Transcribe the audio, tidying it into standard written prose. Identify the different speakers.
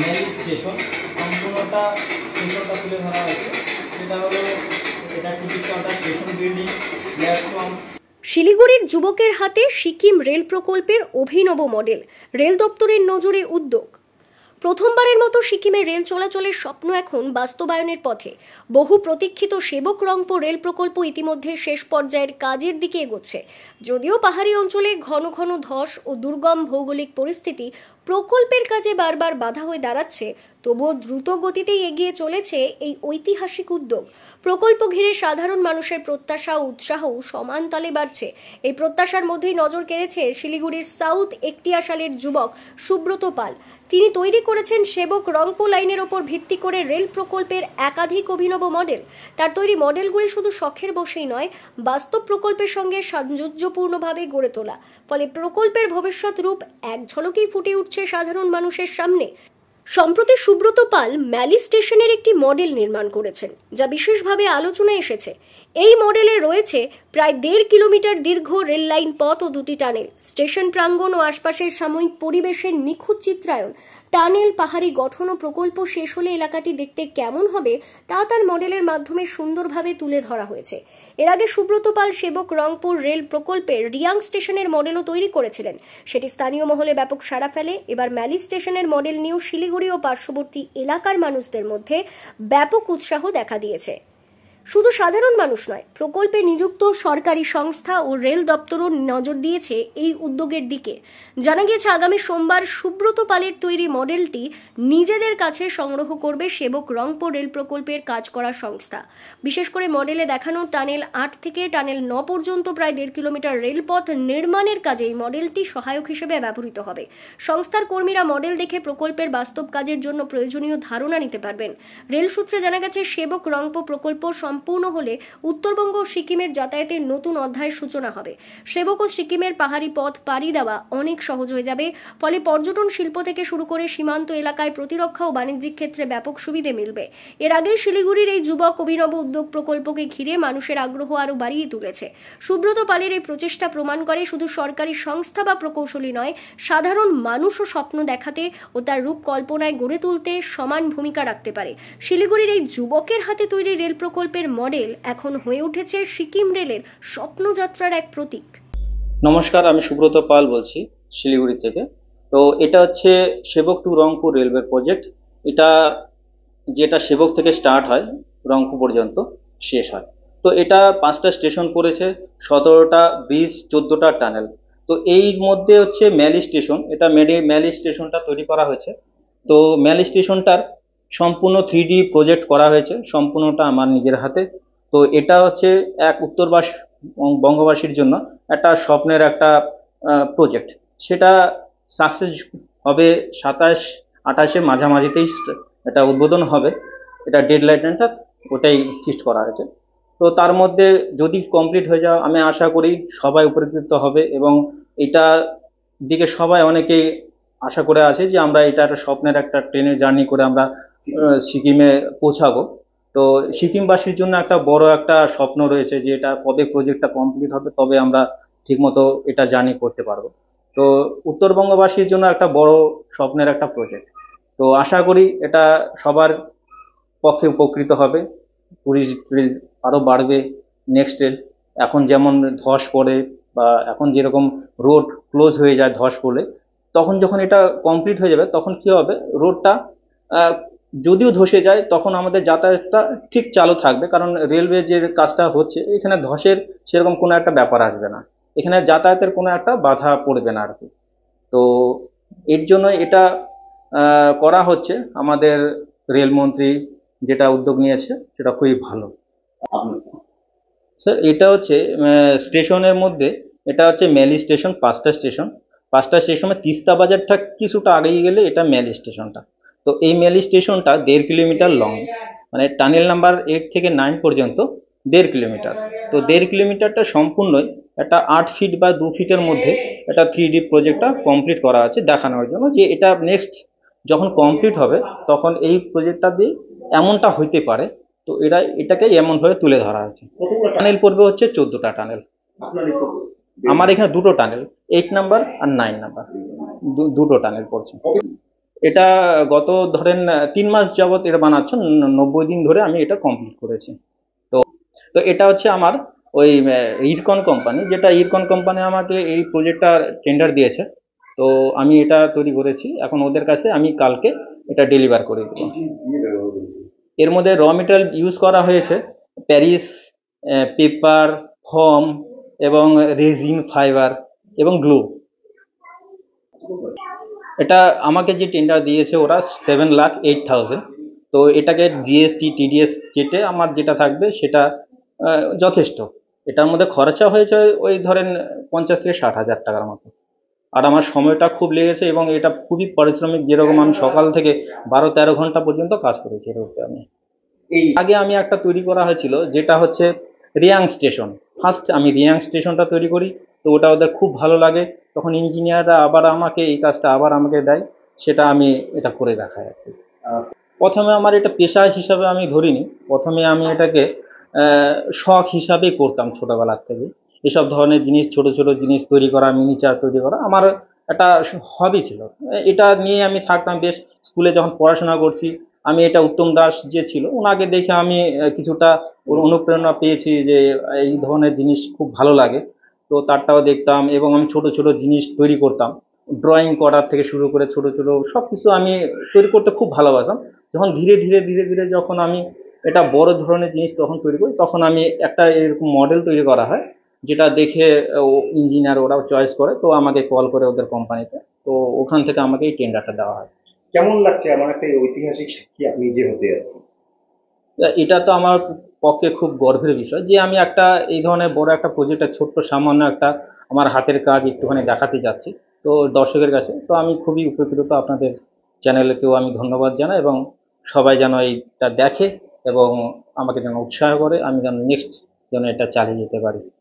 Speaker 1: Mail station সম্পূর্ণটা স্টেশনটা তুলে ধরা হয়েছে। সেটা হলো এটা ticket counter, station building, platform.
Speaker 2: শিলিগুড়ির যুবকের হাতে সিকিম রেল প্রকল্পের অভিনব মডেল, রেল দপ্তরের নজরে উদ্যোগ। প্রথমবারের মতো সিকিমে রেল চলাচলের স্বপ্ন এখন বাস্তবায়নের পথে। বহু প্রতীক্ষিত সেবক রংপো রেল প্রকল্প ইতিমধ্যে শেষ পর্যায়ের কাজের দিকে এগোচ্ছে। যদিও পাহাড়ি অঞ্চলে ঘন ঘন ধস ও দুর্গম ভৌগোলিক পরিস্থিতি প্রকল্পের কাজে বারবার বাধা হয়ে দাঁড়াচ্ছে, তবুও দ্রুত গতিতেই এগিয়ে চলেছে এই ঐতিহাসিক উদ্যোগ। প্রকল্প ঘিরে সাধারণ মানুষের প্রত্যাশা ও উৎসাহও সমান তালে বাড়ছে। এই প্রত্যাশার মধ্যেই নজর কেড়েছে শিলিগুড়ির সাউথ একটিয়াশালের যুবক সুব্রত পাল। তিনি তৈরি করেছেন সেবক রংপো লাইনের ওপর ভিত্তি করে রেল প্রকল্পের একাধিক অভিনব মডেল। তার তৈরি মডেলগুলি শুধু শখের বশেই নয়, বাস্তব প্রকল্পের সঙ্গে সামঞ্জস্যপূর্ণভাবে গড়ে তোলা। ফলে প্রকল্পের ভবিষ্যৎ রূপ এক ঝলকেই ফুটে উঠছে সাধারণ মানুষের সামনে। সম্প্রতি সুব্রত পাল ম্যালি স্টেশনের একটি মডেল নির্মাণ করেছেন, যা বিশেষভাবে আলোচনায় এসেছে। এই মডেলে রয়েছে প্রায় 1.5 কিলোমিটার দীর্ঘ রেল লাইন পথ ও 2টি টানেল, স্টেশন প্রাঙ্গণ ও আশপাশের সাময়িক পরিবেশের নিখুঁত চিত্রায়ন। টানেল, পাহাড়ি গঠন ও প্রকল্প শেষ হলে এলাকাটি দেখতে কেমন হবে তা তার মডেলের মাধ্যমে সুন্দরভাবে তুলে ধরা হয়েছে। এর আগে সুব্রত পাল সেবক রংপুর রেল প্রকল্পের রিয়াং স্টেশনের মডেলও তৈরি করেছিলেন। সেটি স্থানীয় মহলে ব্যাপক সাড়া ফেলে। এবার ম্যালি স্টেশনের মডেল নিয়েও শিলিগুড়ি ও পার্শ্ববর্তী এলাকার মানুষদের মধ্যে ব্যাপক উৎসাহ দেখা দিয়েছে। শুধু সাধারণ মানুষ নয়, প্রকল্পে নিযুক্ত সরকারি সংস্থা ও রেল দপ্তরও নজর দিয়েছে এই উদ্যোগের দিকে। জানা গিয়েছে আগামী সোমবার সুব্রত পালের তৈরি মডেলটি নিজেদের কাছে সংগ্রহ করবে সেবক রংপো রেল প্রকল্পের কাজ করা সংস্থা। বিশেষ করে মডেলে দেখানো টানেল 8 থেকে টানেল 9 পর্যন্ত প্রায় 1.5 কিলোমিটার রেলপথ নির্মাণের কাজে এই মডেলটি সহায়ক হিসেবে ব্যবহৃত হবে। সংস্থার কর্মীরা মডেল দেখে প্রকল্পের বাস্তব কাজের জন্য প্রয়োজনীয় ধারণা নিতে পারবেন। রেল সূত্রে জানা গেছে সেবক রংপো প্রকল্প সম্পূর্ণ হলে উত্তরবঙ্গ ও সিকিমের যাতায়াতের নতুন অধ্যায়ের সূচনা হবে। সেবক ও সিকিমের পাহাড়ি পথ পাড়ি দেওয়া অনেক সহজ হয়ে যাবে। ফলে পর্যটন শিল্প থেকে শুরু করে সীমান্ত এলাকায় প্রতিরক্ষা ও বাণিজ্যিক ক্ষেত্রে ব্যাপক সুবিধে মিলবে। এর আগে শিলিগুড়ির এই যুবক অভিনব উদ্যোগ প্রকল্পকে ঘিরে মানুষের আগ্রহ আরও বাড়িয়ে তুলেছে। সুব্রত পালের এই প্রচেষ্টা প্রমাণ করে শুধু সরকারি সংস্থা বা প্রকৌশলী নয়, সাধারণ মানুষও স্বপ্ন দেখাতে ও তার রূপ কল্পনায় গড়ে তুলতে সমান ভূমিকা রাখতে পারে। শিলিগুড়ির এই যুবকের হাতে তৈরি রেল প্রকল্পের মডেল এখন হয়ে উঠেছে সিকিম রেলের স্বপ্নযাত্রার এক প্রতীক।
Speaker 3: নমস্কার, আমি সুব্রত পাল বলছি শিলিগুড়ি থেকে। তো এটা হচ্ছে সেবক টু রংপুর রেলওয়ে প্রজেক্ট। এটা যেটা সেবক থেকে স্টার্ট হয়, রংপুর পর্যন্ত শেষ হয়। তো এটা 5টা স্টেশন পড়েছে, 17টা ব্রিজ, 14টা টানেল। তো এই মধ্যে হচ্ছে ম্যালি স্টেশন, এটা ম্যালি স্টেশনটা তৈরি করা হয়েছে। তো ম্যালি স্টেশনটার সম্পূর্ণ 3D প্রজেক্ট করা হয়েছে, সম্পূর্ণটা আমার নিজের হাতে। তো এটা হচ্ছে এক বঙ্গবাসীর জন্য একটা স্বপ্নের একটা প্রজেক্ট। সেটা সাকসেস হবে 27-28-এর মাঝামাঝিতেই এটা উদ্বোধন হবে। এটা ডেডলাইনটা ওটাই ফিক্সড করা হয়েছে। তো তার মধ্যে যদি কমপ্লিট হয়ে যায়, আমি আশা করি সবাই উপকৃত হবে এবং এটা দিকে সবাই অনেকেই আশা করে আছে যে আমরা এটা একটা স্বপ্নের একটা ট্রেনের জার্নি করে আমরা সিকিমে পৌঁছাবো। তো সিকিমবাসীর জন্য একটা বড় একটা স্বপ্ন রয়েছে যে এটা কবে প্রজেক্টটা কমপ্লিট হবে, তবে আমরা ঠিকমতো এটা জার্নি করতে পারবো। তো উত্তরবঙ্গবাসীর জন্য একটা বড় স্বপ্নের একটা প্রজেক্ট। তো আশা করি এটা সবার পক্ষে উপকৃত হবে, টুরিস্ট আরো বাড়বে। নেক্সট এখন যেমন ধস পড়ে বা এখন যেরকম রোড ক্লোজ হয়ে যায় ধস পড়লে, তখন যখন এটা কমপ্লিট হয়ে যাবে তখন কি হবে, রোডটা যদিও ধসে যায় তখন আমাদের যাতায়াতটা ঠিক চালু থাকবে, কারণ রেলওয়ে যে কাজটা হচ্ছে এখানে ধসের সেরকম কোনো একটা ব্যাপার আসবে না, এখানে যাতায়াতের কোনো একটা বাধা পড়বে না আর কি। তো এর জন্য এটা করা হচ্ছে, আমাদের রেলমন্ত্রী যেটা উদ্যোগ নিয়েছে সেটা খুবই ভালো। স্যার এটা হচ্ছে স্টেশনের মধ্যে, এটা হচ্ছে ম্যালি স্টেশন, 5টা স্টেশন। 5টা স্টেশনে তিস্তা বাজারটা কিছুটা আগেই গেলে এটা ম্যালি স্টেশনটা। তো এই ম্যালি স্টেশনটা 1.5 কিলোমিটার লং, মানে টানেল নাম্বার 8 থেকে 9 পর্যন্ত 1.5 কিলোমিটার। তো 1.5 কিলোমিটারটা সম্পূর্ণই একটা 8 ফিট বা 2 ফিটের মধ্যে একটা 3D প্রজেক্টটা কমপ্লিট করা আছে, দেখানোর জন্য যে এটা নেক্সট যখন কমপ্লিট হবে তখন এই প্রজেক্টটা দিয়ে এমনটা হইতে পারে। তো এটাকে এমন ভাবে তুলে ধরা হয়েছে। টানেল পড়বে হচ্ছে 14টা টানেল। আমার এখানে 2টো টানেল, 8 নাম্বার আর 9 নাম্বার, দুটো টানেল পড়ছে। এটা গত ধরেন 3 মাস যাবত এটা বানাচ্ছ, 90 দিন ধরে আমি এটা কমপ্লিট করেছি। তো তো এটা হচ্ছে আমার ওই ইরকন কোম্পানি, যেটা ইরকন কোম্পানি আমাকে এই প্রজেক্টটা টেন্ডার দিয়েছে। তো আমি এটা তৈরি করেছি, এখন ওদের কাছে আমি কালকে এটা ডেলিভার করে দেবো। এর মধ্যে র মেটেরিয়াল ইউজ করা হয়েছে প্যারিস পেপার, ফর্ম এবং রেজিন ফাইবার এবং গ্লু। এটা আমাকে যে টেন্ডার দিয়েছে ওরা 7,08,000। তো এটাকে জিএসটি টিডিএস কেটে আমার যেটা থাকবে সেটা যথেষ্ট। এটার মধ্যে খরচা হয়েছে ওই ধরেন 50 থেকে 60 হাজার টাকার মতো। আর আমার সময়টা খুব লেগেছে এবং এটা খুবই পারিশ্রমিক, যেরকম আমি সকাল থেকে 12-13 ঘন্টা পর্যন্ত কাজ করেছি এর উপরে আমি। আগে আমি একটা তৈরি করা হয়েছিল যেটা হচ্ছে রিয়াং স্টেশন। ফার্স্ট আমি রিয়াং স্টেশনটা তৈরি করি, তো ওটা ওদের খুব ভালো লাগে। তখন ইঞ্জিনিয়াররা আবার আমাকে এই কাজটা আবার আমাকে দেয়, সেটা আমি এটা করে দেখাই আর কি। প্রথমে আমার এটা পেশা হিসাবে আমি ধরিনি, প্রথমে আমি এটাকে শখ হিসাবেই করতাম ছোটবেলার থেকে। এসব ধরনের জিনিস, ছোট ছোট জিনিস তৈরি করা, মিনিচার তৈরি করা আমার একটা হবি ছিল। এটা নিয়ে আমি থাকতাম বেশ। স্কুলে যখন পড়াশোনা করছি, আমি এটা উত্তম দাস যে ছিল ওনাকে দেখে আমি কিছুটা ওর অনুপ্রেরণা পেয়েছি যে এই ধরনের জিনিস খুব ভালো লাগে। তো তারটাও দেখতাম এবং আমি ছোট ছোট জিনিস তৈরি করতাম। ড্রয়িং করার থেকে শুরু করে ছোট ছোট সব কিছু আমি তৈরি করতে খুব ভালোবাসতাম। যখন ধীরে ধীরে ধীরে ধীরে যখন আমি এটা বড় ধরনের জিনিস তখন তৈরি করি, তখন আমি একটা এরকম মডেল তৈরি করা হয়, যেটা দেখে ইঞ্জিনিয়ার ওরাও চয়েস করে, তো আমাকে কল করে ওদের কোম্পানিতে। তো ওখান থেকে আমাকে এই টেন্ডারটা দেওয়া হয়।
Speaker 4: কেমন লাগছে এমন একটা ঐতিহাসিক সাক্ষী আপনি যে হতে যাচ্ছেন?
Speaker 3: এটা তো আমার পক্ষে খুব গর্বের বিষয় যে আমি একটা এই ধরনের বড় একটা প্রজেক্টের ছোট্ট সামান্য একটা আমার হাতের কাজ একটুখানি দেখাতে যাচ্ছি তো দর্শকের কাছে। তো আমি খুবই উপকৃত, আপনাদের চ্যানেলকেও আমি ধন্যবাদ জানাই এবং সবাই যেন এইটা দেখে এবং আমাকে যেন উৎসাহ করে, আমি যেন নেক্সট যেন এটা চালিয়ে যেতে পারি।